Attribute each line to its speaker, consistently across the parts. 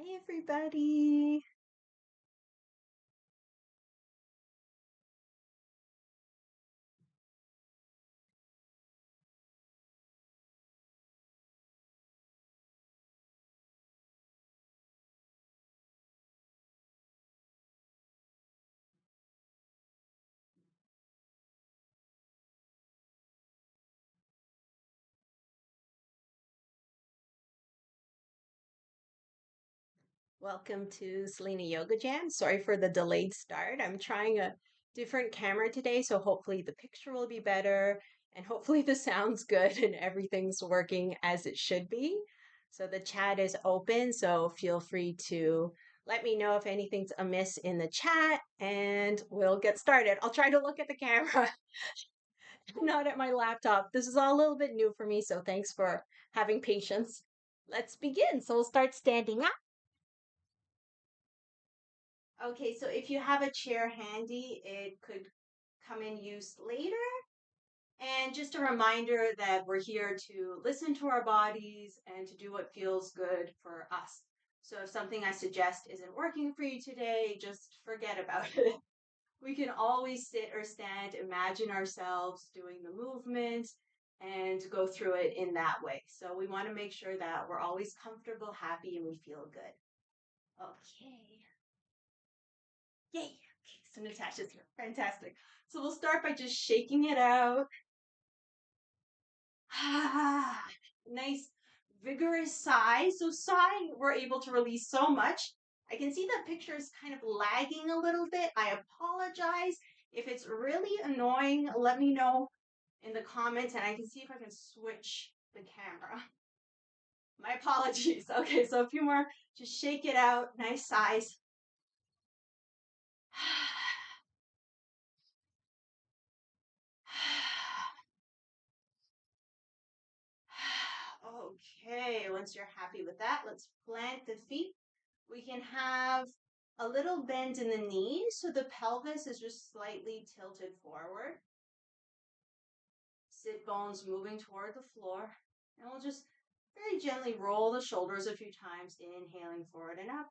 Speaker 1: Hi, everybody. Welcome to Selena Yoga Jam. Sorry for the delayed start. I'm trying a different camera today, so hopefully the picture will be better and hopefully the sound's good and everything's working as it should be. So the chat is open, so feel free to let me know if anything's amiss in the chat and we'll get started. I'll try to look at the camera, not at my laptop. This is all a little bit new for me, so thanks for having patience. Let's begin. So we'll start standing up. Okay, so if you have a chair handy, it could come in use later. And just a reminder that we're here to listen to our bodies and to do what feels good for us. So if something I suggest isn't working for you today, just forget about it. We can always sit or stand, imagine ourselves doing the movement and go through it in that way. So we want to make sure that we're always comfortable, happy, and we feel good. Okay. Yay! Okay, so Natasha's here. Fantastic. So we'll start by just shaking it out. Nice, vigorous sigh. So sighing, we're able to release so much. I can see the picture is kind of lagging a little bit. I apologize. If it's really annoying, let me know in the comments and I can see if I can switch the camera. My apologies. Okay, so a few more. Just shake it out. Nice sighs. Okay, once you're happy with that, let's plant the feet. We can have a little bend in the knees so the pelvis is just slightly tilted forward. Sit bones moving toward the floor. And we'll just very gently roll the shoulders a few times, inhaling forward and up,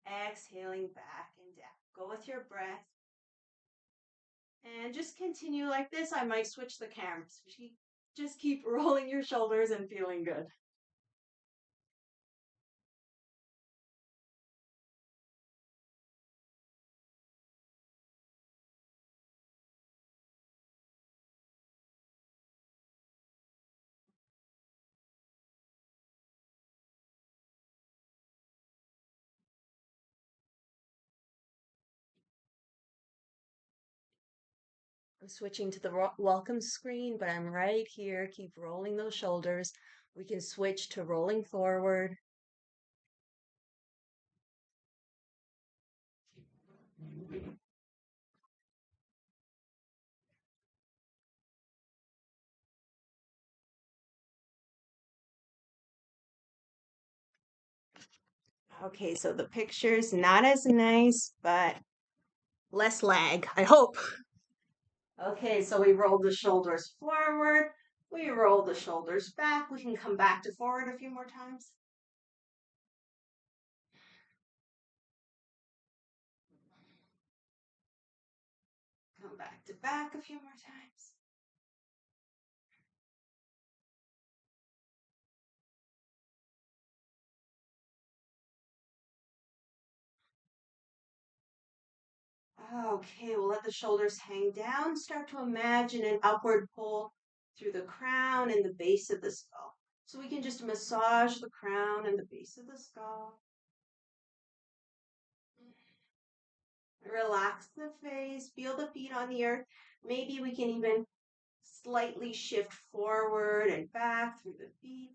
Speaker 1: exhaling back and down. Go with your breath. And just continue like this. I might switch the cameras. Just keep rolling your shoulders and feeling good. I'm switching to the welcome screen, but I'm right here. Keep rolling those shoulders. We can switch to rolling forward. Okay, so the picture's not as nice, but less lag, I hope. Okay, so we roll the shoulders forward. We roll the shoulders back. We can come back to forward a few more times. Come back a few more times. Okay, we'll let the shoulders hang down. Start to imagine an upward pull through the crown and the base of the skull. So we can just massage the crown and the base of the skull. Relax the face, feel the feet on the earth. Maybe we can even slightly shift forward and back through the feet.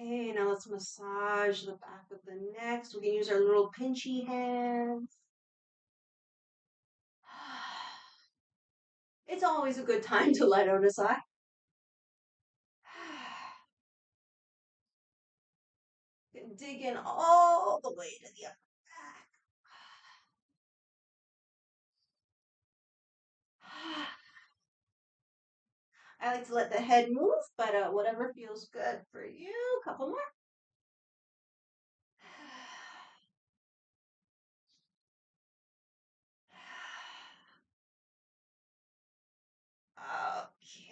Speaker 1: Okay, now let's massage the back of the neck. So we can use our little pinchy hands. It's always a good time to let out a sigh. Dig in all the way to the upper back. I like to let the head move, but whatever feels good for you. A couple more.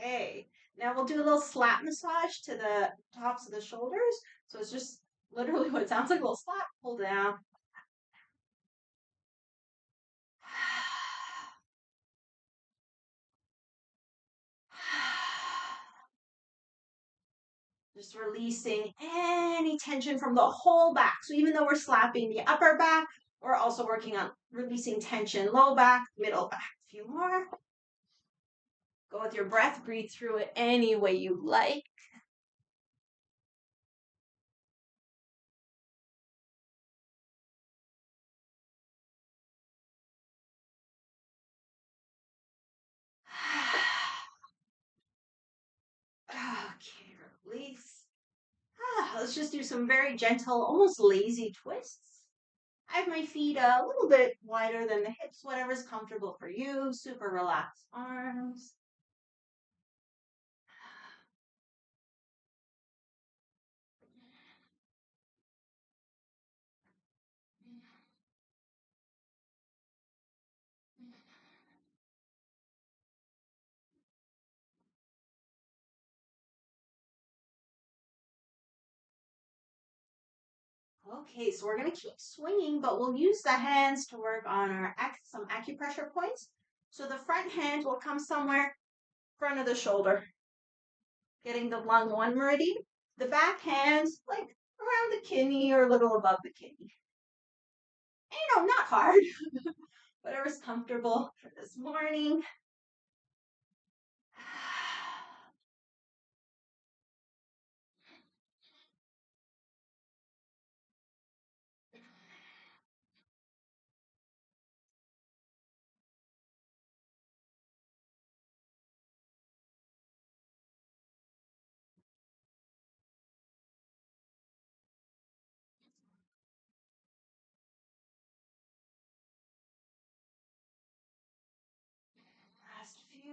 Speaker 1: Okay. Now we'll do a little slap massage to the tops of the shoulders. So it's just literally what it sounds like, a little slap, pull down. Just releasing any tension from the whole back. So even though we're slapping the upper back, we're also working on releasing tension, low back, middle back. A few more. Go with your breath, breathe through it any way you like. Okay, release. Let's just do some very gentle, almost lazy twists. I have my feet a little bit wider than the hips, whatever's comfortable for you. Super relaxed arms. Okay, so we're going to keep swinging, but we'll use the hands to work on our some acupressure points. So the front hand will come somewhere front of the shoulder, getting the lung one meridian. The back hands, like around the kidney or a little above the kidney. And, not hard. Whatever's comfortable for this morning. Last few.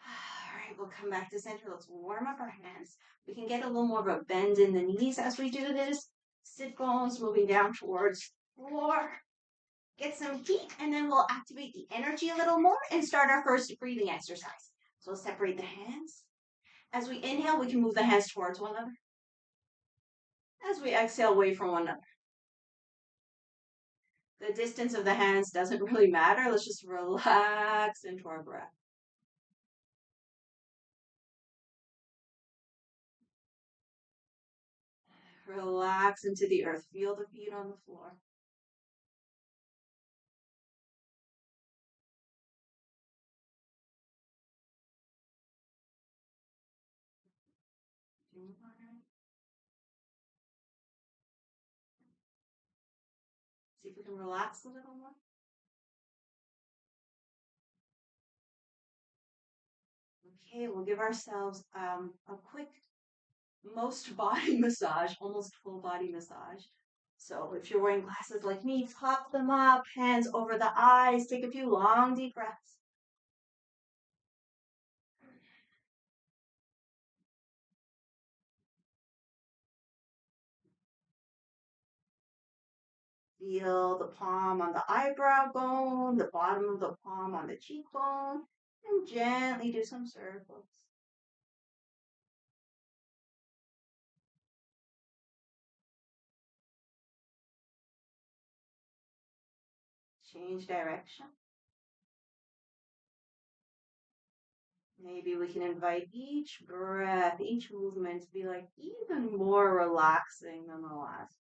Speaker 1: All right, we'll come back to center. Let's warm up our hands. We can get a little more of a bend in the knees as we do this. Sit bones moving down towards floor. Get some heat, and then we'll activate the energy a little more and start our first breathing exercise. So we'll separate the hands. As we inhale, we can move the hands towards one another. As we exhale, away from one another. The distance of the hands doesn't really matter. Let's just relax into our breath. Relax into the earth. Feel the feet on the floor. See if we can relax a little more. Okay, we'll give ourselves a quick most body massage, almost full body massage. So if you're wearing glasses like me, pop them up, hands over the eyes, take a few long, deep breaths. Feel the palm on the eyebrow bone, the bottom of the palm on the cheekbone, and gently do some circles. Change direction. Maybe we can invite each breath, each movement to be like even more relaxing than the last.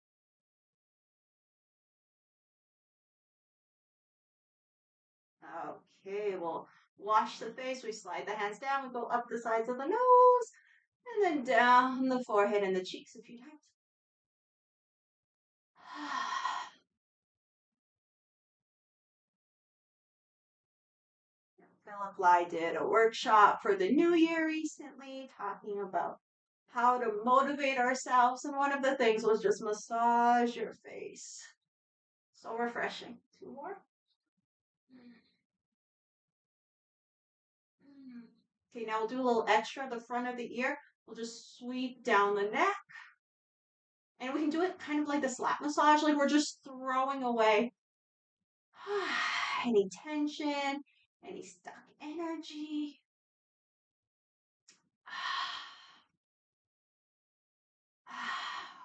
Speaker 1: Okay, we'll wash the face. We slide the hands down. We go up the sides of the nose and then down the forehead and the cheeks a few times. Philip Lai did a workshop for the new year recently talking about how to motivate ourselves, and one of the things was just massage your face. So refreshing. Two more. Okay, now we'll do a little extra at the front of the ear. We'll just sweep down the neck. And we can do it kind of like the slap massage, like we're just throwing away any tension, any stuck energy.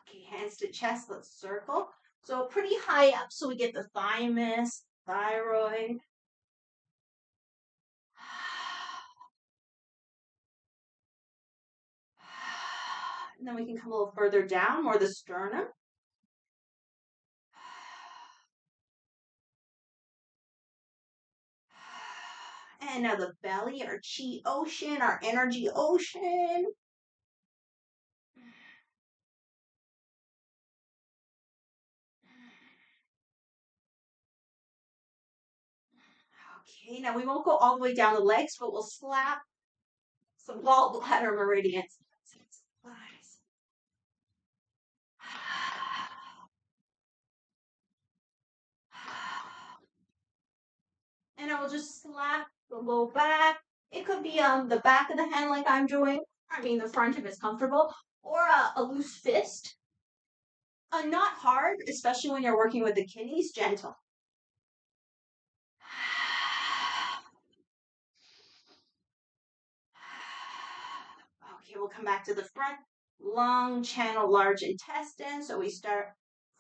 Speaker 1: Okay, hands to chest, let's circle. So pretty high up so we get the thymus, thyroid. And then we can come a little further down, more the sternum. And now the belly, our chi ocean, our energy ocean. Okay, now we won't go all the way down the legs, but we'll slap some gallbladder meridians. And I will just slap the low back. It could be on the back of the hand like I'm doing. I mean the front if it's comfortable. Or a loose fist. Not hard, especially when you're working with the kidneys, gentle. Okay, we'll come back to the front. Lung, channel, large intestine. So we start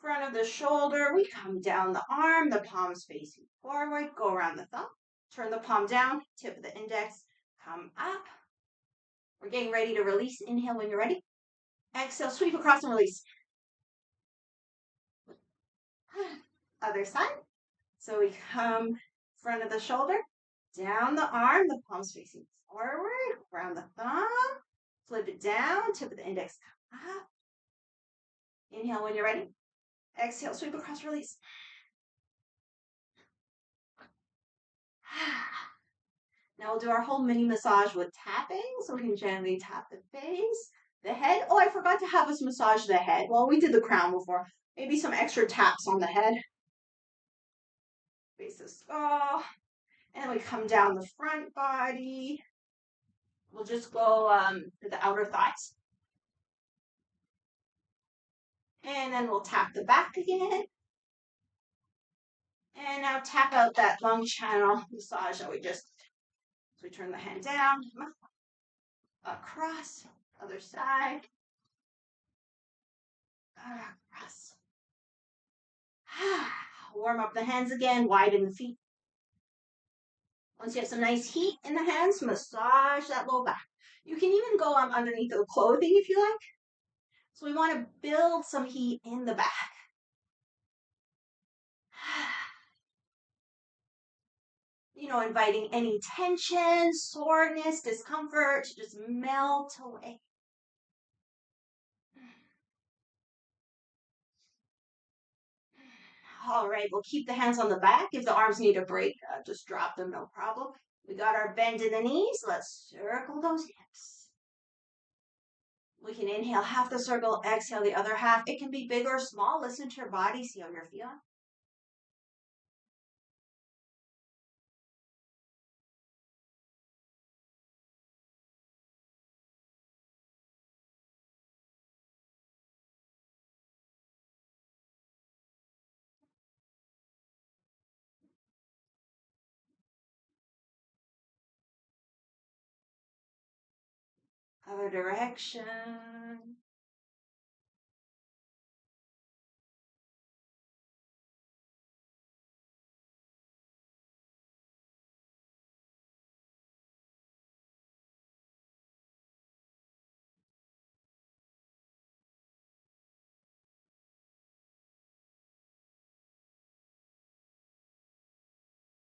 Speaker 1: front of the shoulder. We come down the arm, the palms facing forward. Go around the thumb. Turn the palm down, tip of the index, come up. We're getting ready to release. Inhale when you're ready. Exhale, sweep across and release. Other side. So we come front of the shoulder, down the arm, the palms facing forward, around the thumb, flip it down, tip of the index come up. Inhale when you're ready. Exhale, sweep across, release. Now we'll do our whole mini massage with tapping, so we can gently tap the face, the head. Oh, I forgot to have us massage the head. Well, we did the crown before. Maybe some extra taps on the head. Face the skull. And we come down the front body. We'll just go to the outer thighs. And then we'll tap the back again. And now tap out that lung channel massage that we just did. So we turn the hand down, across, other side, across. Warm up the hands again, widen the feet. Once you have some nice heat in the hands, massage that low back. You can even go underneath the clothing if you like. So we want to build some heat in the back. You know, inviting any tension, soreness, discomfort to just melt away. All right, we'll keep the hands on the back. If the arms need a break, just drop them, no problem. We got our bend in the knees. Let's circle those hips. We can inhale half the circle, exhale the other half. It can be big or small. Listen to your body, see how you're feeling. Other direction.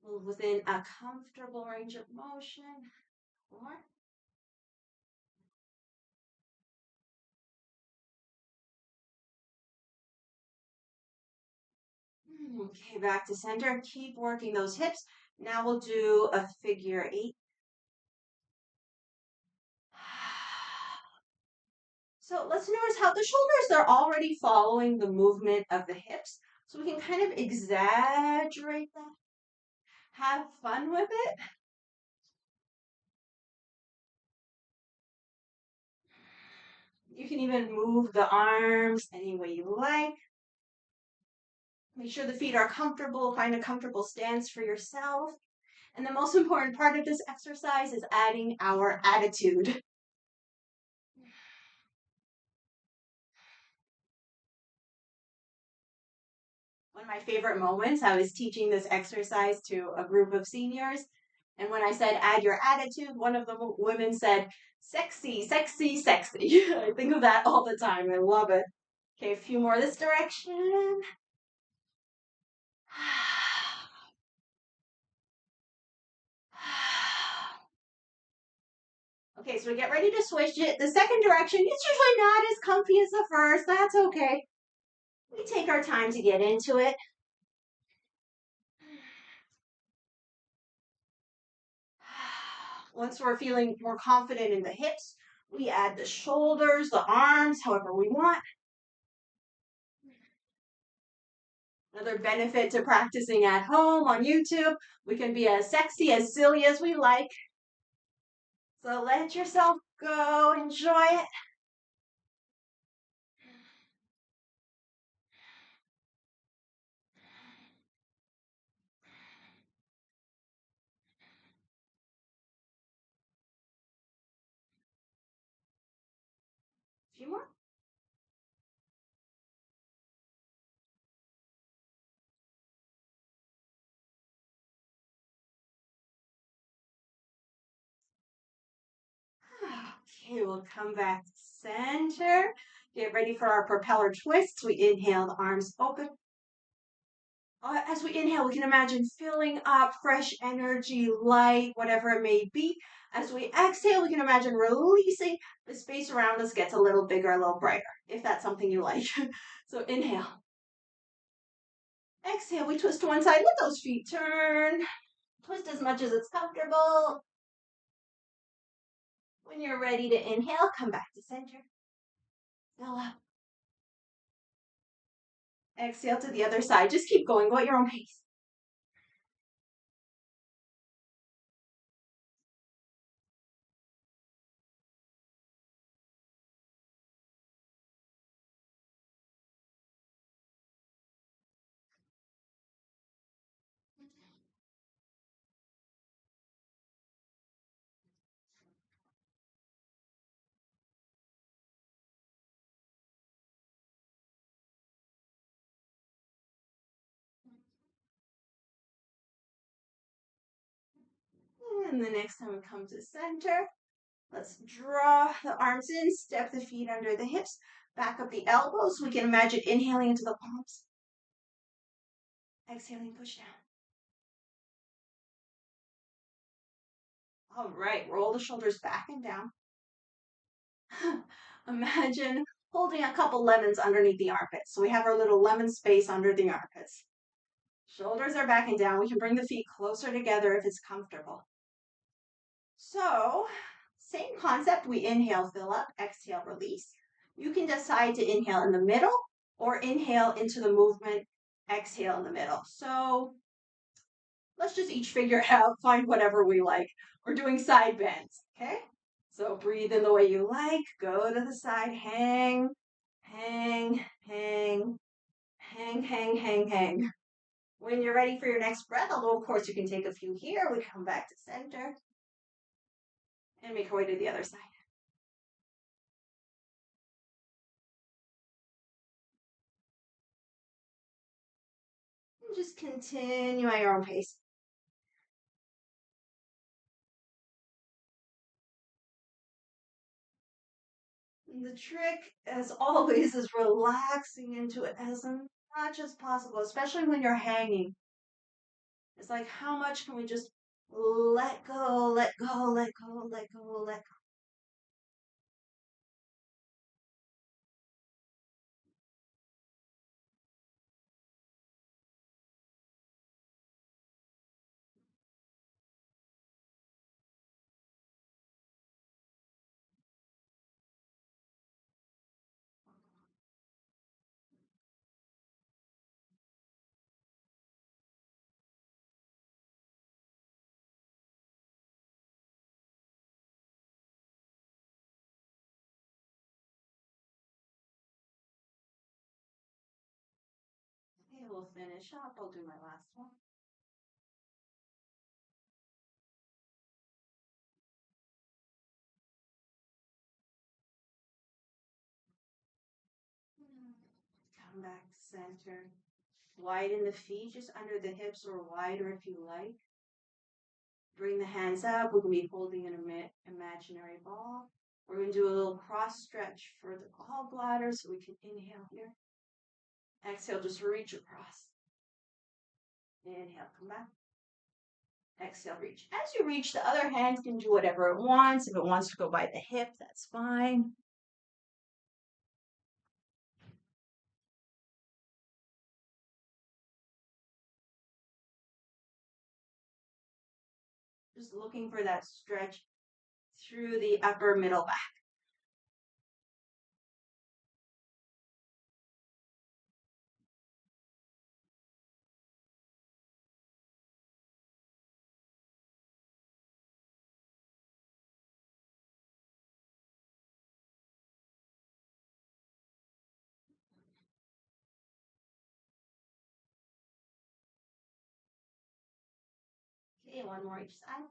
Speaker 1: Move within a comfortable range of motion. More. Okay, back to center. Keep working those hips. Now we'll do a figure 8. So let's notice how the shoulders, they're already following the movement of the hips. So we can kind of exaggerate that. Have fun with it. You can even move the arms any way you like. Make sure the feet are comfortable. Find a comfortable stance for yourself. And the most important part of this exercise is adding our attitude. One of my favorite moments, I was teaching this exercise to a group of seniors. And when I said, add your attitude, one of the women said, sexy, sexy, sexy. I think of that all the time. I love it. Okay, a few more this direction. Okay, so we get ready to switch it. The second direction, it's usually not as comfy as the first. That's okay. We take our time to get into it. Once we're feeling more confident in the hips, we add the shoulders, the arms, however we want. Another benefit to practicing at home on YouTube, we can be as sexy, as silly as we like. So let yourself go, enjoy it. A few more. Okay, we'll come back to center. Get ready for our propeller twists. We inhale, the arms open. As we inhale, we can imagine filling up fresh energy, light, whatever it may be. As we exhale, we can imagine releasing. The space around us gets a little bigger, a little brighter, if that's something you like. So inhale. Exhale, we twist to one side. Let those feet turn. Twist as much as it's comfortable. When you're ready to inhale, come back to center. Fill up. Exhale to the other side. Just keep going. Go at your own pace. And the next time we come to center, let's draw the arms in, step the feet under the hips, back up the elbows. We can imagine inhaling into the palms. Exhaling, push down. All right, roll the shoulders back and down. Imagine holding a couple lemons underneath the armpits. So we have our little lemon space under the armpits. Shoulders are back and down. We can bring the feet closer together if it's comfortable. So, same concept. We inhale, fill up, exhale, release. You can decide to inhale in the middle or inhale into the movement, exhale in the middle. So, let's just each figure it out, find whatever we like. We're doing side bends, okay? So, breathe in the way you like, go to the side, hang, hang, hang, hang, hang, hang, hang. When you're ready for your next breath, although of course you can take a few here, we come back to center and make our way to the other side. And just continue at your own pace. And the trick, as always, is relaxing into it as much as possible, especially when you're hanging. It's like, how much can we just let go, let go, let go, let go, let go? we'll finish up. I'll do my last one. Come back to center. Widen the feet just under the hips or wider if you like. Bring the hands up. We're going to be holding an imaginary ball. We're going to do a little cross stretch for the gallbladder so we can inhale here. Exhale, just reach across. Inhale, come back. Exhale, reach. As you reach, the other hand can do whatever it wants. If it wants to go by the hip, that's fine. Just looking for that stretch through the upper middle back. Okay, one more each side.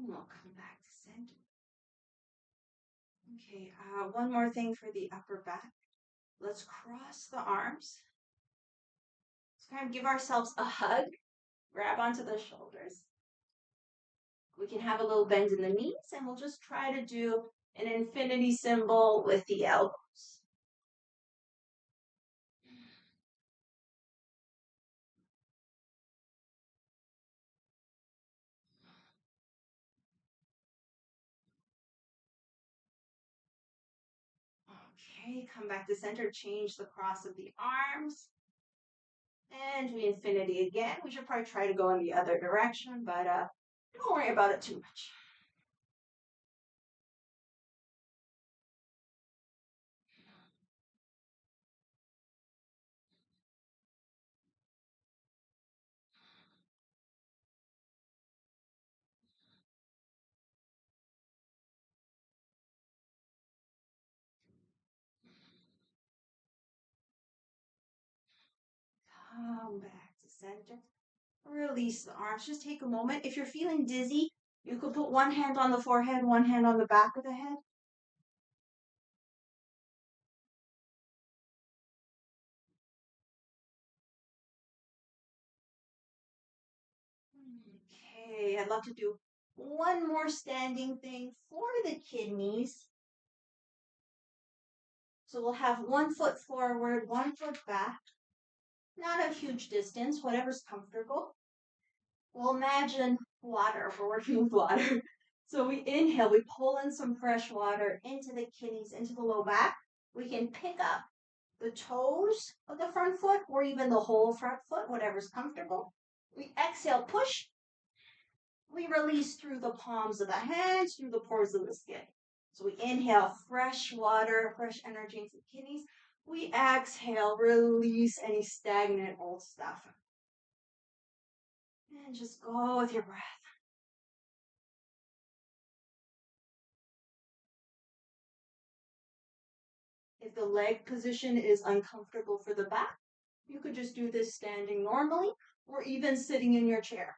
Speaker 1: We'll come back to center. Okay, one more thing for the upper back. Let's cross the arms. Let's kind of give ourselves a hug. Grab onto the shoulders. We can have a little bend in the knees, and we'll just try to do an infinity symbol with the elbows. Okay, come back to center, change the cross of the arms. And we infinity again. We should probably try to go in the other direction, but don't worry about it too much. Come back to center. Release the arms. Just take a moment. If you're feeling dizzy, you could put one hand on the forehead, one hand on the back of the head. Okay, I'd love to do one more standing thing for the kidneys. So we'll have one foot forward, one foot back. Not a huge distance, whatever's comfortable. We'll imagine water. We're working with water. So we inhale, we pull in some fresh water into the kidneys, into the low back. We can pick up the toes of the front foot or even the whole front foot, whatever's comfortable. We exhale, push. We release through the palms of the hands, through the pores of the skin. So we inhale fresh water, fresh energy into the kidneys. We exhale, release any stagnant old stuff. And just go with your breath. If the leg position is uncomfortable for the back, you could just do this standing normally or even sitting in your chair.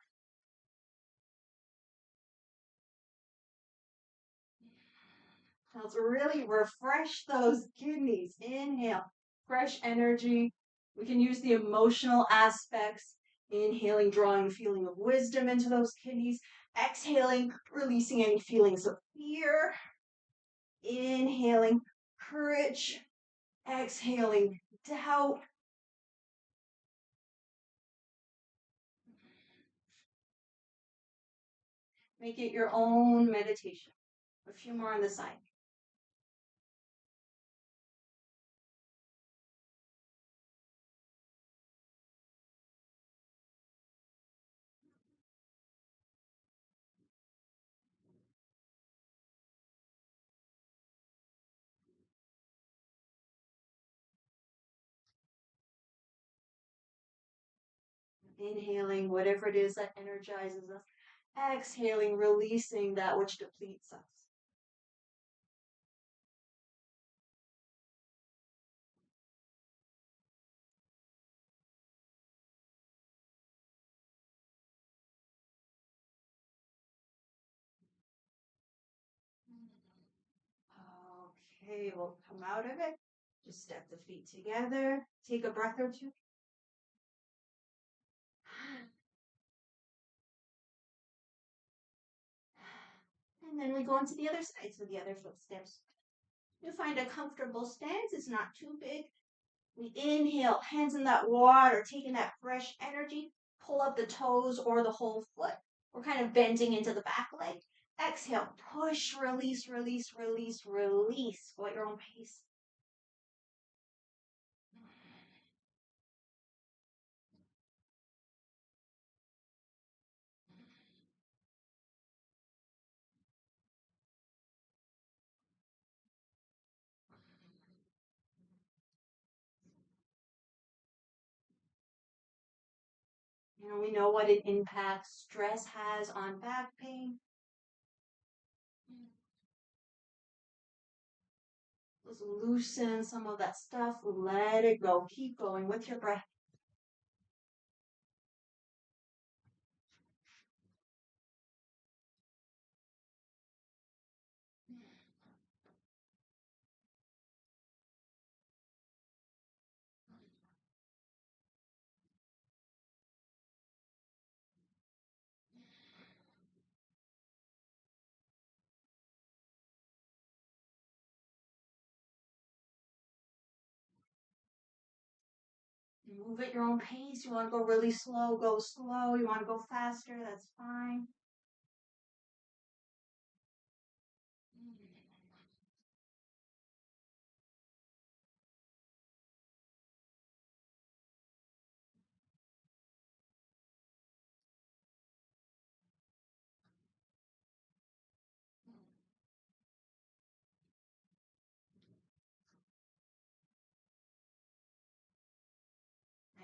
Speaker 1: Let's really refresh those kidneys. Inhale, fresh energy. We can use the emotional aspects. Inhaling, drawing a feeling of wisdom into those kidneys. Exhaling, releasing any feelings of fear. Inhaling, courage. Exhaling, doubt. Make it your own meditation. A few more on the side. Inhaling whatever it is that energizes us. Exhaling, releasing that which depletes us. Okay, we'll come out of it. Just step the feet together. Take a breath or two. And then we go into the other side. So the other foot steps. You find a comfortable stance. It's not too big. We inhale, hands in that water, taking that fresh energy. Pull up the toes or the whole foot. We're kind of bending into the back leg. Exhale, push, release, release, release, release. Go at your own pace. We know what an impact stress has on back pain. Let's loosen some of that stuff. Let it go. Keep going with your breath. Move at your own pace. You want to go really slow, go slow. You want to go faster, that's fine.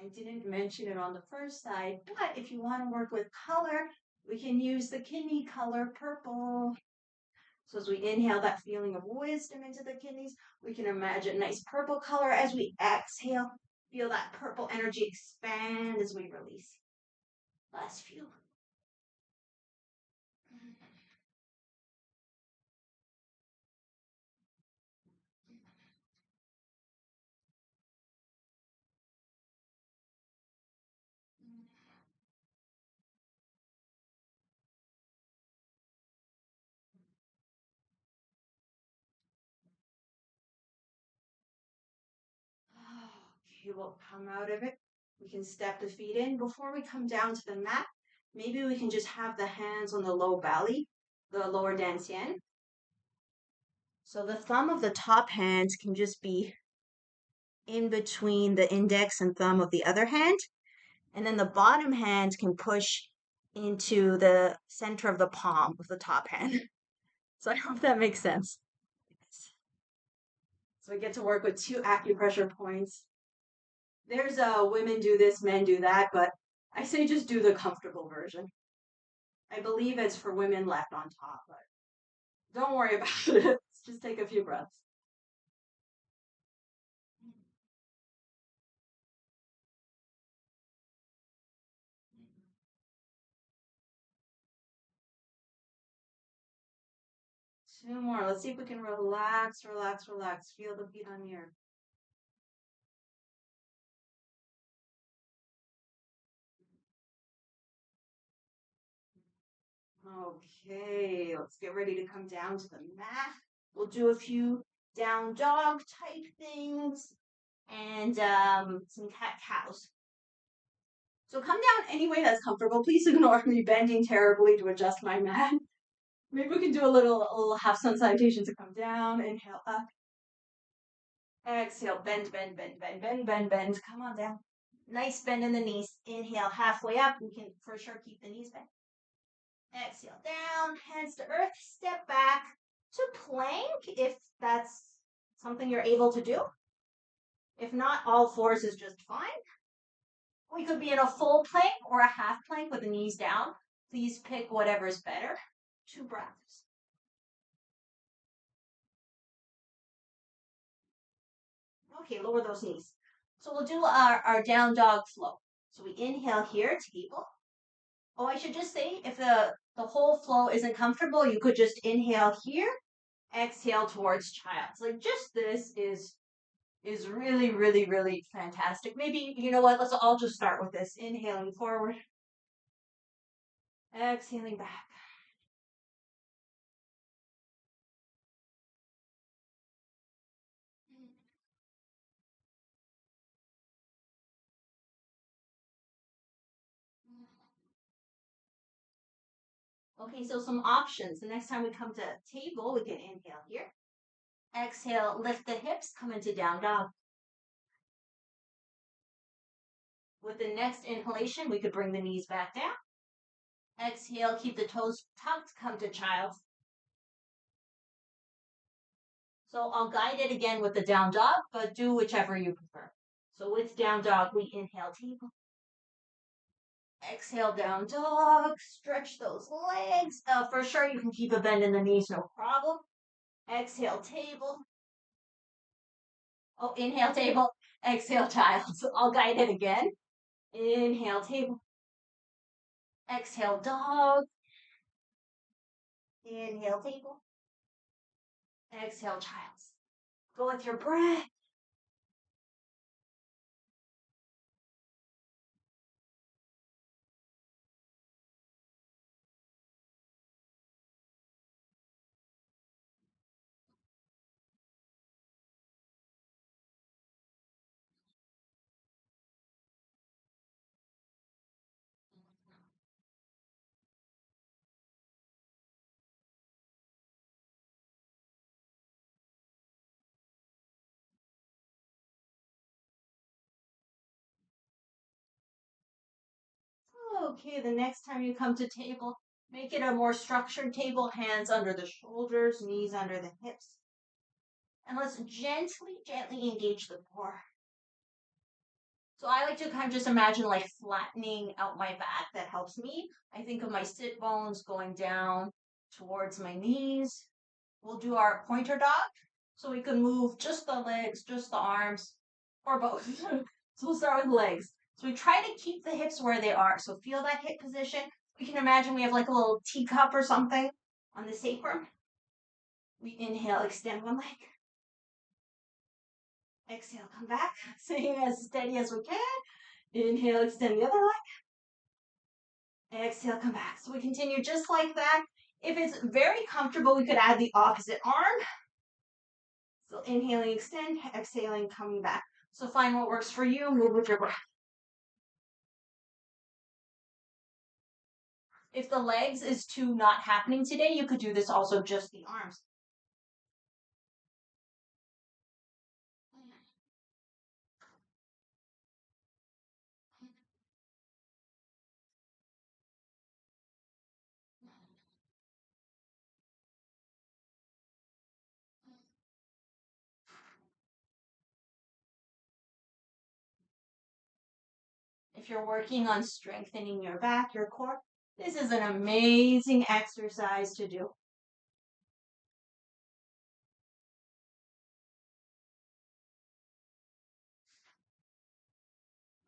Speaker 1: I didn't mention it on the first side, but if you want to work with color, we can use the kidney color purple. So as we inhale that feeling of wisdom into the kidneys, we can imagine nice purple color as we exhale. Feel that purple energy expand as we release. Last few. Okay, we'll come out of it. We can step the feet in. Before we come down to the mat, maybe we can just have the hands on the low belly, the lower dantian. So the thumb of the top hand can just be in between the index and thumb of the other hand. And then the bottom hand can push into the center of the palm of the top hand. So I hope that makes sense. So we get to work with two acupressure points. There's women do this, men do that, but I say just do the comfortable version. I believe it's for women left on top, but don't worry about it. Just take a few breaths. Two more. Let's see if we can relax, relax, relax. Feel the feet on the earth. Okay, let's get ready to come down to the mat. We'll do a few down dog type things and some cat cows. So come down any way that's comfortable. Please ignore me bending terribly to adjust my mat. Maybe we can do a little half sun salutation to come down. Inhale up. Exhale, bend, bend, bend, bend, bend, bend, bend. Come on down. Nice bend in the knees. Inhale halfway up. We can for sure keep the knees bent. Exhale down, hands to earth, step back to plank if that's something you're able to do. If not, all fours is just fine. We could be in a full plank or a half plank with the knees down. Please pick whatever's better. 2 breaths. Okay, lower those knees. So we'll do our down dog flow. So we inhale here, table. Oh, I should just say, if the whole flow isn't comfortable, you could just inhale here Exhale towards child. Like just this is really, really, really fantastic. Maybe, you know what, let's all just start with this. Inhaling forward, exhaling back. Okay, so some options. The next time we come to table, we can inhale here. Exhale, lift the hips, come into down dog. With the next inhalation, we could bring the knees back down. Exhale, keep the toes tucked, come to child. So I'll guide it again with the down dog, but do whichever you prefer. So with down dog, we inhale table. Exhale, down dog. Stretch those legs. For sure, you can keep a bend in the knees, no problem. Exhale, table. Oh, inhale, table. Exhale, child. So I'll guide it again. Inhale, table. Exhale, dog. Inhale, table. Exhale, child. Go with your breath. Okay, the next time you come to table, make it a more structured table, hands under the shoulders, knees under the hips. And let's gently, gently engage the core. So I like to kind of just imagine like flattening out my back. That helps me. I think of my sit bones going down towards my knees. We'll do our pointer dog. So we can move just the legs, just the arms, or both. So we'll start with legs. So we try to keep the hips where they are. So feel that hip position. We can imagine we have like a little teacup or something on the sacrum. We inhale, extend one leg. Exhale, come back. Staying as steady as we can. Inhale, extend the other leg. Exhale, come back. So we continue just like that. If it's very comfortable, we could add the opposite arm. So inhaling, extend, exhaling, coming back. So find what works for you, move with your breath. If the legs is too not happening today, you could do this also just the arms. If you're working on strengthening your back, your core, this is an amazing exercise to do.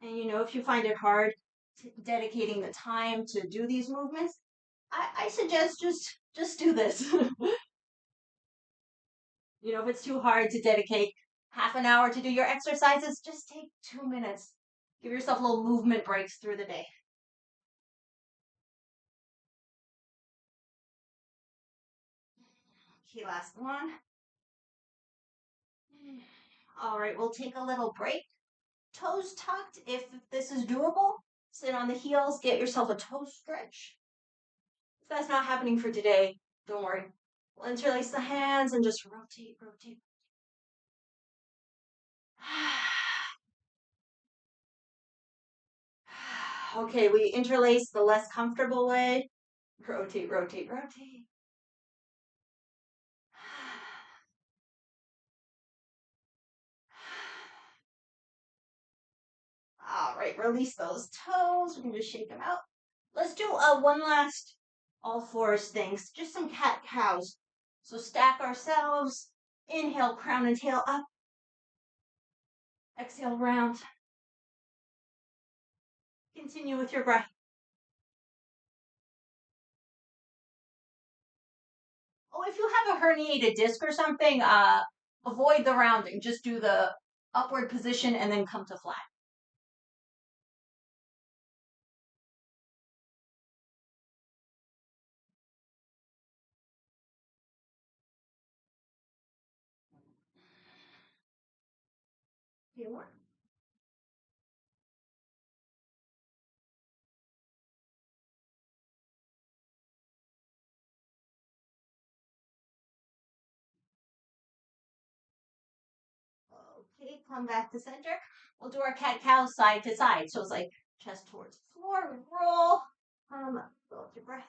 Speaker 1: And you know, if you find it hard dedicating the time to do these movements, I suggest just do this. You know, if it's too hard to dedicate half an hour to do your exercises, just take 2 minutes. Give yourself little movement breaks through the day. Okay, last one. All right, we'll take a little break. Toes tucked, if this is doable. Sit on the heels, get yourself a toe stretch. If that's not happening for today, don't worry. We'll interlace the hands and just rotate, rotate. Okay, we interlace the less comfortable way. Rotate, rotate, rotate. All right, release those toes. We can just shake them out. Let's do one last all fours things, just some cat cows. So stack ourselves. Inhale, crown and tail up. Exhale, round. Continue with your breath. Oh, if you have a herniated disc or something, avoid the rounding. Just do the upward position and then come to flat. Few more. Okay, come back to center. We'll do our cat-cow side to side. So it's like chest towards the floor. We roll. Go with your breath.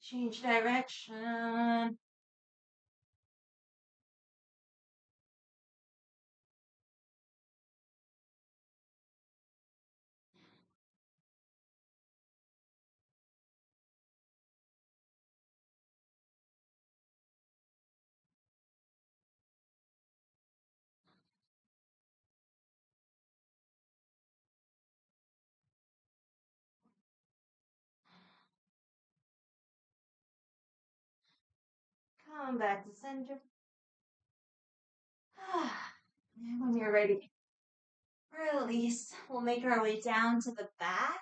Speaker 1: Change direction. Come back to center. And when you're ready, release. We'll make our way down to the back.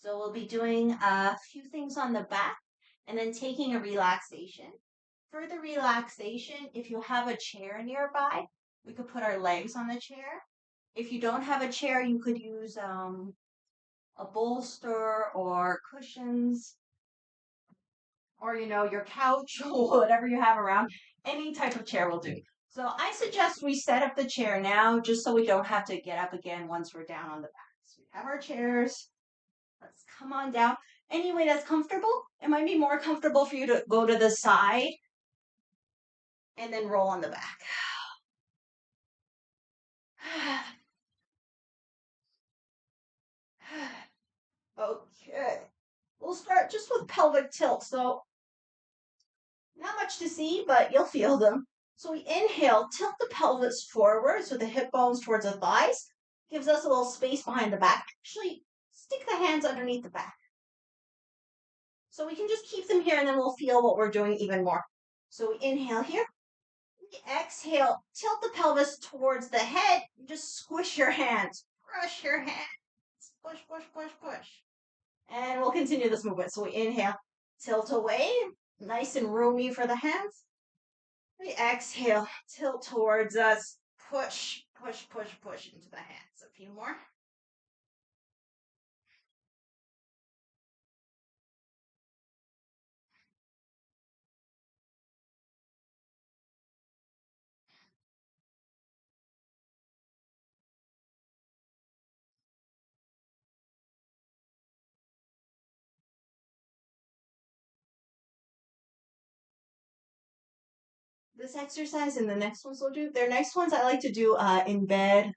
Speaker 1: So we'll be doing a few things on the back and then taking a relaxation. For the relaxation, if you have a chair nearby, we could put our legs on the chair. If you don't have a chair, you could use a bolster or cushions or, your couch or whatever you have around. Any type of chair will do. So I suggest we set up the chair now just so we don't have to get up again once we're down on the back. So we have our chairs. Let's come on down. Any way that's comfortable. It might be more comfortable for you to go to the side and then roll on the back. Okay. We'll start just with pelvic tilt. So not much to see, but you'll feel them. So we inhale, tilt the pelvis forward, so the hip bones towards the thighs. Gives us a little space behind the back. Actually, stick the hands underneath the back. So we can just keep them here and then we'll feel what we're doing even more. So we inhale here. Exhale, tilt the pelvis towards the head. Just squish your hands, brush your hands, push, push, push, push. And we'll continue this movement. So we inhale, tilt away, nice and roomy for the hands. We exhale, tilt towards us, push, push, push, push into the hands. A few more. This exercise and the next ones we'll do. Their next ones I like to do in bed.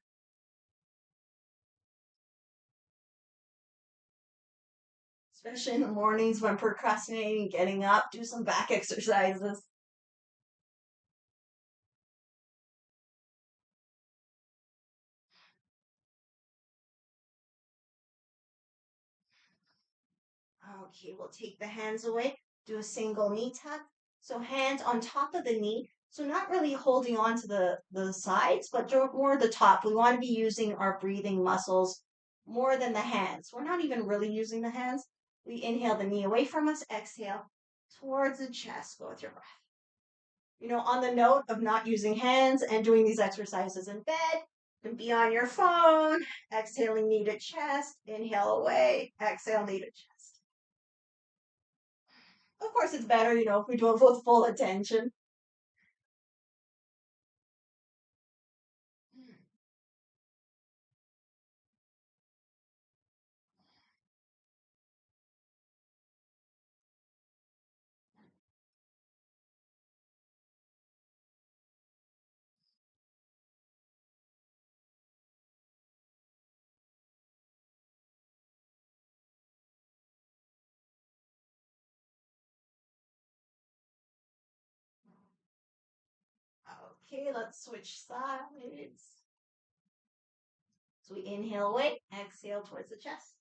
Speaker 1: Especially in the mornings when procrastinating, getting up, do some back exercises. Okay, we'll take the hands away, do a single knee tuck. So hands on top of the knee. So not really holding on to the sides, but more the top. We want to be using our breathing muscles more than the hands. We're not even really using the hands. We inhale the knee away from us, exhale towards the chest. Go with your breath. On the note of not using hands and doing these exercises in bed, you can be on your phone, exhaling knee to chest, inhale away, exhale knee to chest. Of course, it's better, if we do it with full attention. Okay, let's switch sides. So we inhale away, exhale towards the chest.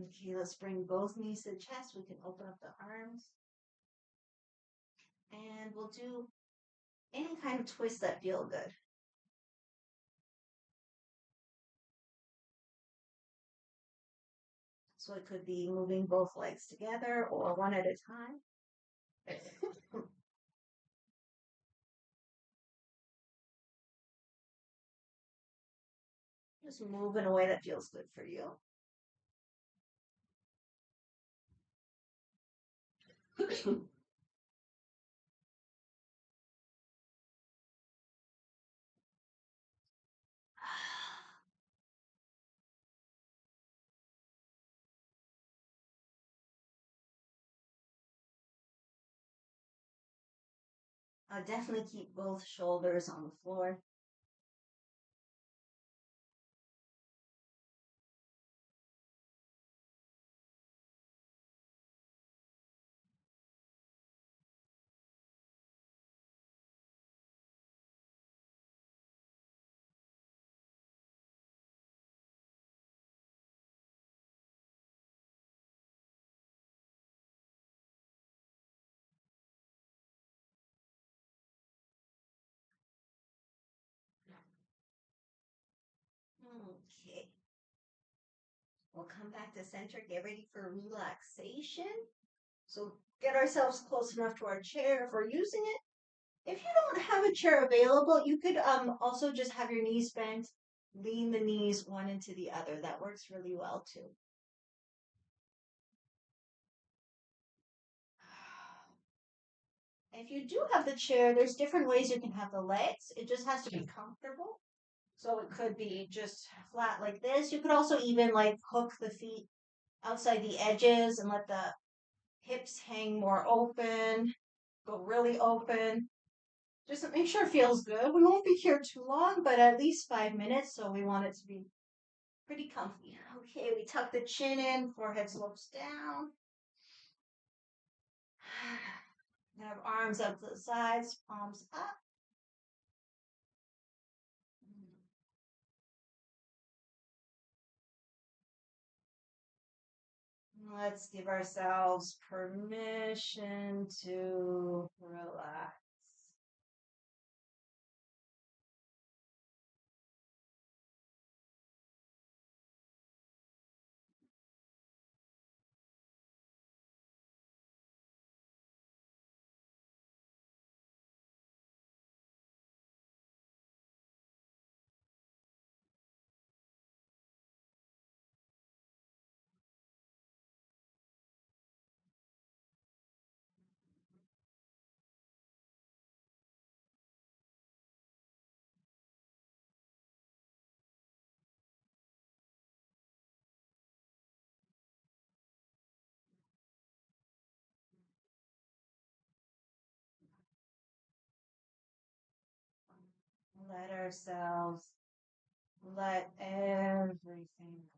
Speaker 1: Okay, let's bring both knees to the chest. We can open up the arms. And we'll do any kind of twist that feel good. So it could be moving both legs together or one at a time. Just move in a way that feels good for you. Definitely keep both shoulders on the floor. Okay. We'll come back to center, get ready for relaxation. So get ourselves close enough to our chair if we're using it. If you don't have a chair available, you could also just have your knees bent, lean the knees one into the other. That works really well too. If you do have the chair, there's different ways you can have the legs. It just has to be comfortable. So it could be just flat like this. You could also even like hook the feet outside the edges and let the hips hang more open, go really open. Just to make sure it feels good. We won't be here too long, but at least 5 minutes. So we want it to be pretty comfy. Okay, we tuck the chin in, forehead slopes down. Have arms up to the sides, palms up. Let's give ourselves permission to relax. Let ourselves let everything go.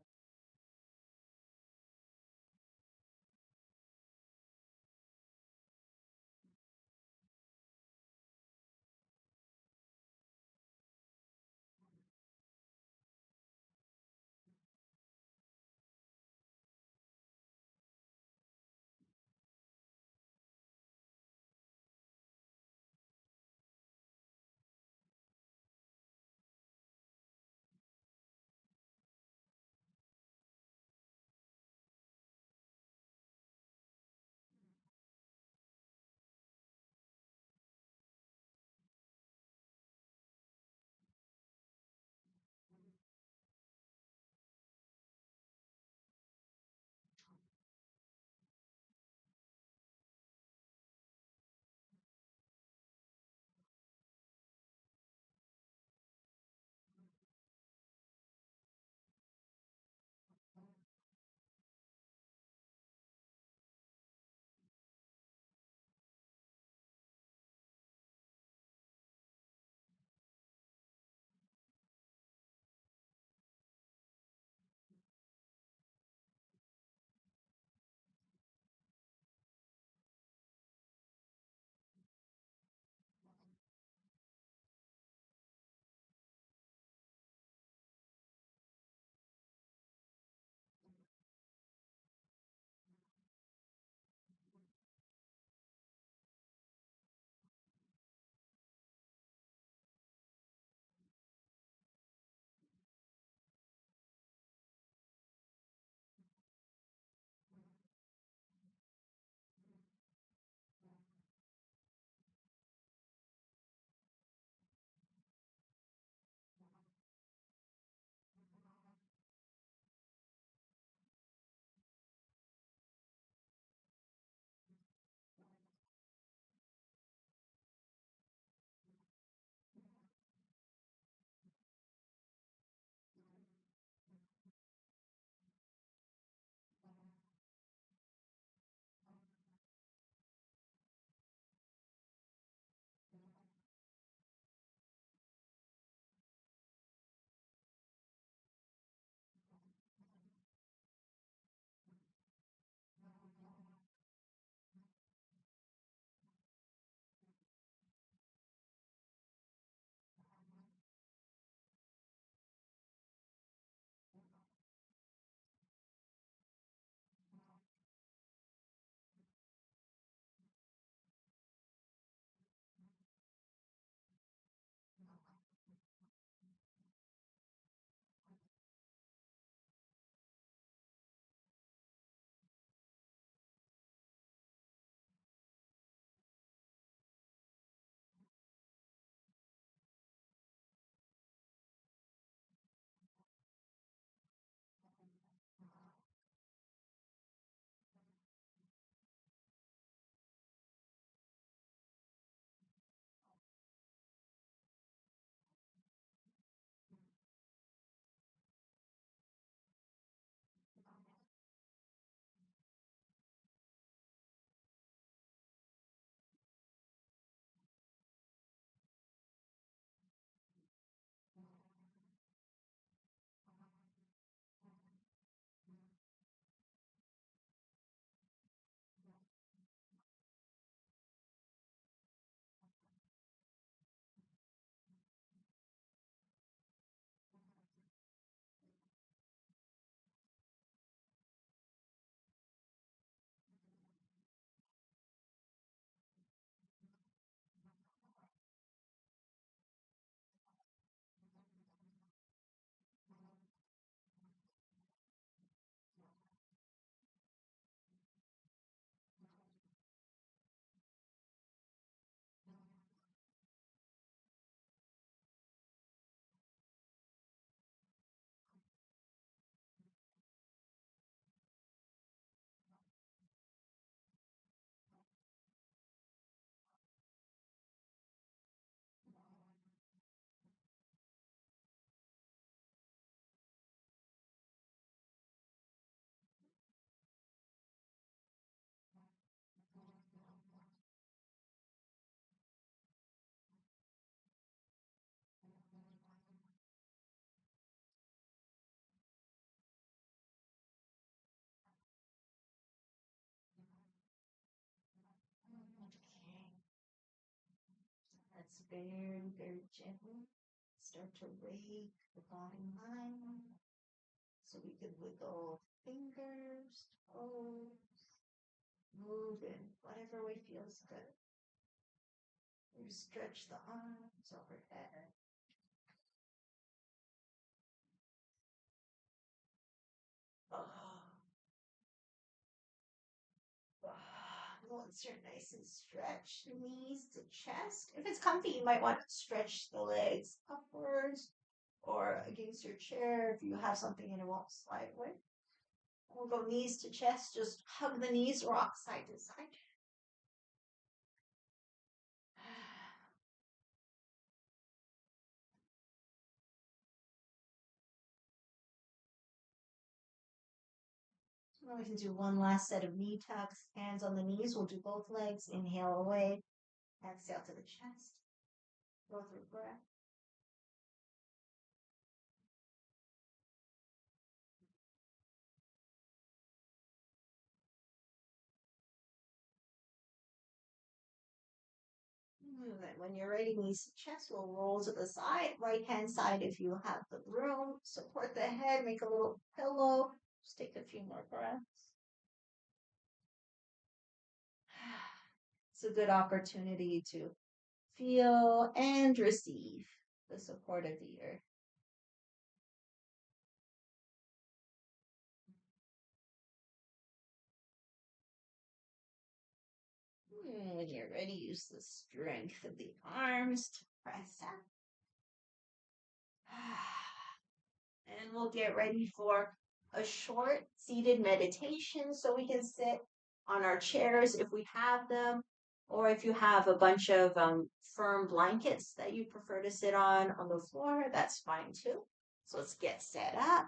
Speaker 1: very, very gently start to rake the bottom line. So we can wiggle fingers, toes, move in whatever way feels good. You stretch the arms overhead. Once you're nice and stretched, knees to chest. If it's comfy, you might want to stretch the legs upwards or against your chair if you have something and it won't slide away. We'll go knees to chest, just hug the knees, rock side to side. We can do one last set of knee tucks, hands on the knees. We'll do both legs. Inhale away, exhale to the chest. Go through breath. And then when you're ready, knees to chest, we'll roll to the side. Right hand side if you have the room. Support the head, make a little pillow. Just take a few more breaths. It's a good opportunity to feel and receive the support of the earth. When you're ready, use the strength of the arms to press up. And we'll get ready for a short seated meditation so we can sit on our chairs if we have them, or if you have a bunch of firm blankets that you prefer to sit on the floor, that's fine too. So let's get set up.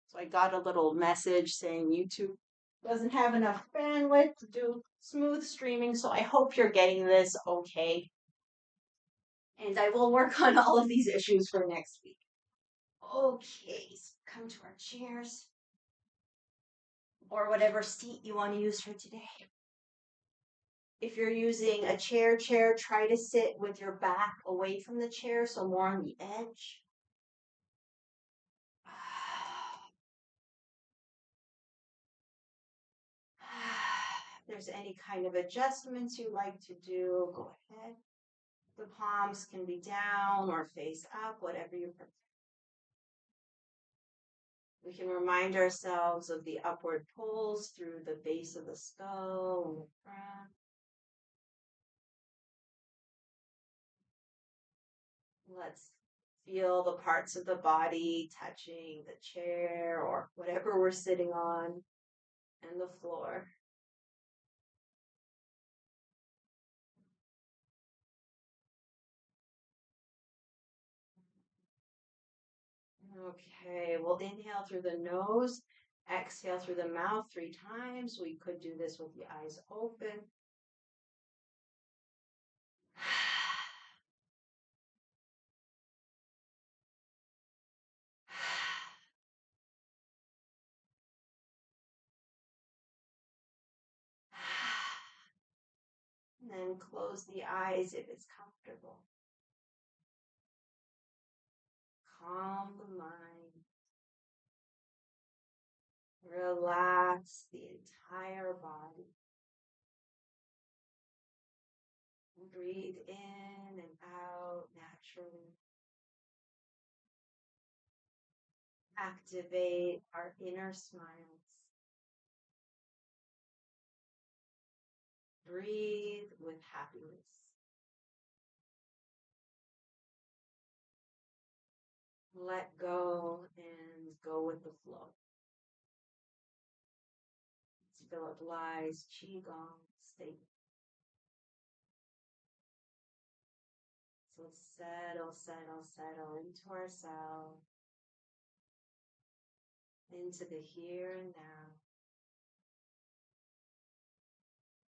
Speaker 1: So I got a little message saying YouTube doesn't have enough bandwidth to do smooth streaming, so I hope you're getting this okay. And I will work on all of these issues for next week. Okay, so come to our chairs or whatever seat you want to use for today. If you're using a chair, try to sit with your back away from the chair, so more on the edge. If there's any kind of adjustments you like to do, go ahead. The palms can be down or face up, whatever you prefer. We can remind ourselves of the upward pulls through the base of the skull and the crown. Let's feel the parts of the body touching the chair or whatever we're sitting on and the floor. Okay, we'll inhale through the nose, exhale through the mouth 3 times. We could do this with the eyes open. And then close the eyes if it's comfortable. Calm the mind. Relax the entire body. Breathe in and out naturally. Activate our inner smiles. Breathe with happiness. Let go and go with the flow. It's Philip Bly's Qi Gong statement. So settle, settle, settle into ourselves, into the here and now.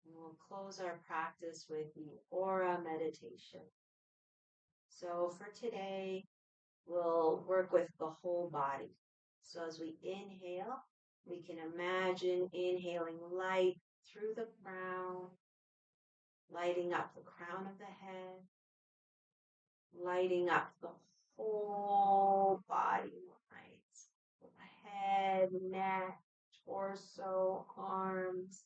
Speaker 1: And we'll close our practice with the aura meditation. So for today, will work with the whole body. So as we inhale, we can imagine inhaling light through the crown, lighting up the crown of the head, lighting up the whole body lines, the head, neck, torso, arms,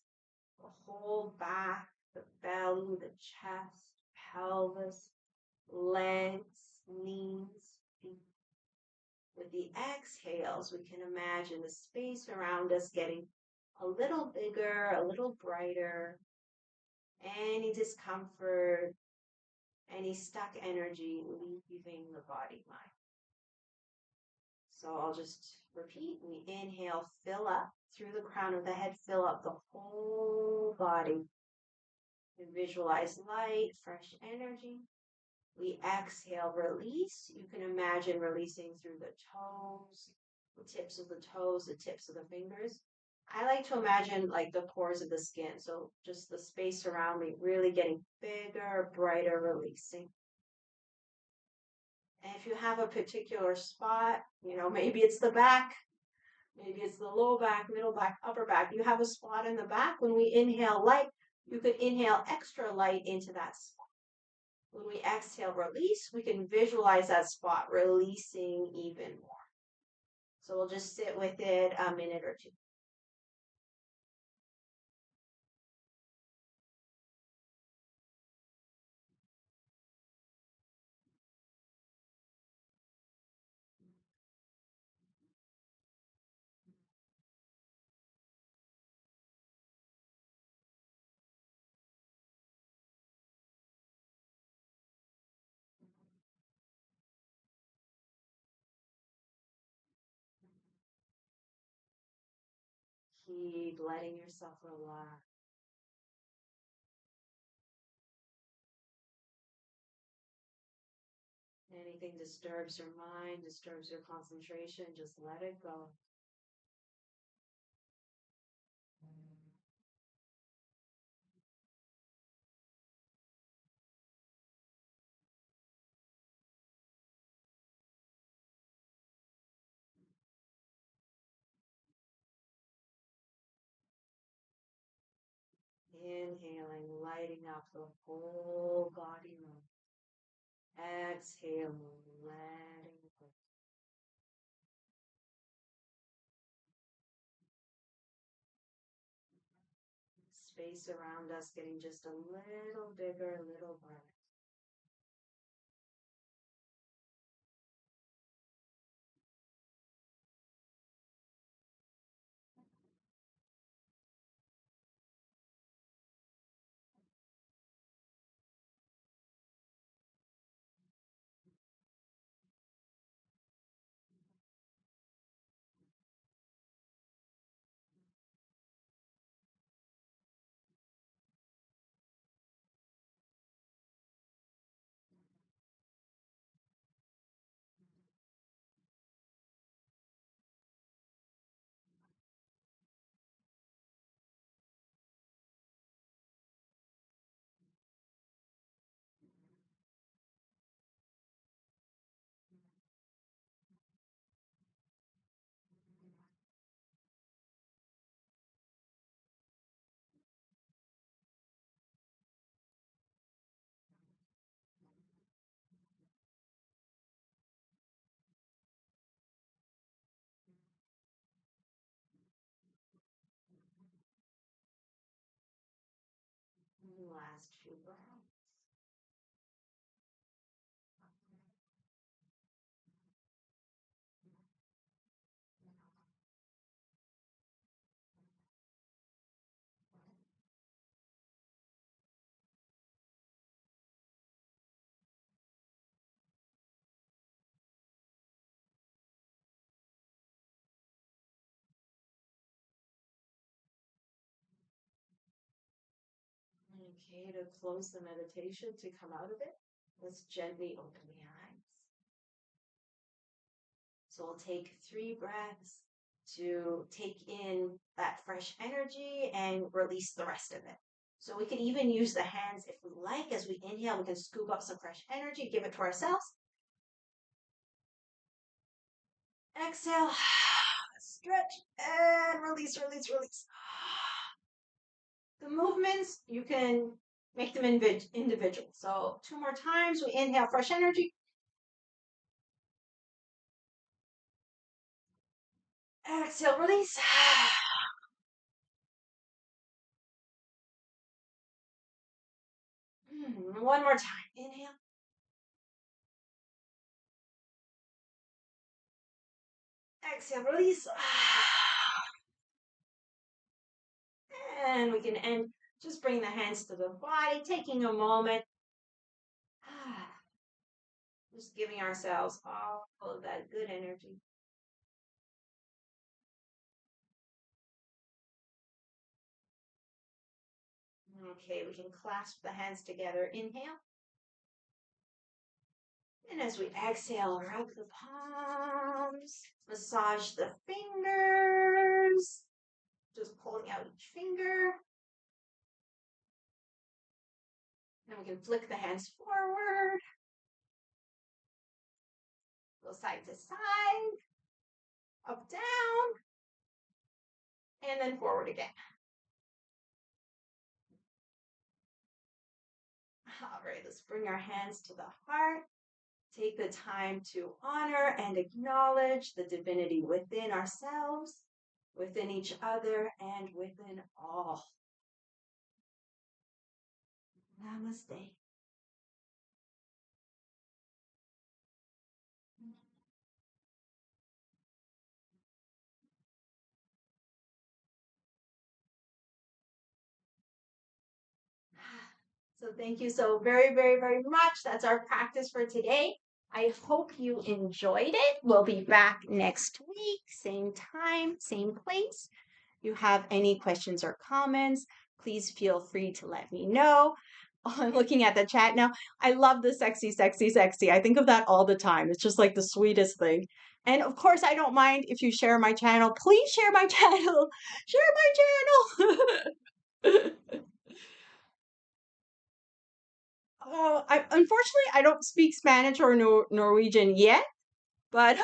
Speaker 1: the whole back, the belly, the chest, pelvis, legs, knees, feet. With the exhales, we can imagine the space around us getting a little bigger, a little brighter. Any discomfort, any stuck energy leaving the body mind. So I'll just repeat. We inhale, fill up through the crown of the head, fill up the whole body. And visualize light, fresh energy. We exhale, release. You can imagine releasing through the toes, the tips of the toes, the tips of the fingers. I like to imagine like the pores of the skin. So just the space around me really getting bigger, brighter, releasing. And if you have a particular spot, maybe it's the back, maybe it's the low back, middle back, upper back. You have a spot in the back. When we inhale light, you could inhale extra light into that spot. When we exhale, release, we can visualize that spot releasing even more. So we'll just sit with it a minute or two. Keep letting yourself relax. Anything disturbs your mind, disturbs your concentration, just let it go. Inhaling, lighting up the whole body. Exhaling, letting go. Space around us getting just a little bigger, a little brighter. Last few breaths. Okay, to close the meditation, to come out of it, let's gently open the eyes. So we'll take 3 breaths to take in that fresh energy and release the rest of it. So we can even use the hands if we like. As we inhale, we can scoop up some fresh energy, give it to ourselves. Exhale. Stretch and release, release, release. The movements, you can make them individual. So 2 more times. We inhale fresh energy. Exhale, release. One more time. Inhale. Exhale, release. And we can end. Just bring the hands to the body, taking a moment. Just giving ourselves all of that good energy. Okay, we can clasp the hands together. Inhale. And as we exhale, rub the palms, massage the fingers, just pulling out each finger. Then we can flick the hands forward, go side to side, up, down, and then forward again. All right, let's bring our hands to the heart. Take the time to honor and acknowledge the divinity within ourselves, within each other, and within all. Namaste. So thank you so very, very, very much. That's our practice for today. I hope you enjoyed it. We'll be back next week, same time, same place. If you have any questions or comments, please feel free to let me know. I'm looking at the chat now. I love the sexy, sexy, sexy. I think of that all the time. It's just like the sweetest thing. And of course, I don't mind if you share my channel. Please share my channel. Share my channel. Unfortunately, I don't speak Spanish or Norwegian yet, but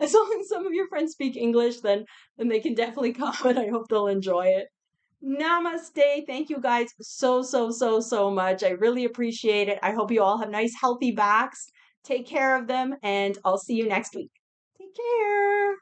Speaker 1: as long as some of your friends speak English, then they can definitely comment. I hope they'll enjoy it. Namaste. Thank you guys so, so, so, so much. I really appreciate it. I hope you all have nice, healthy backs. Take care of them, and I'll see you next week. Take care.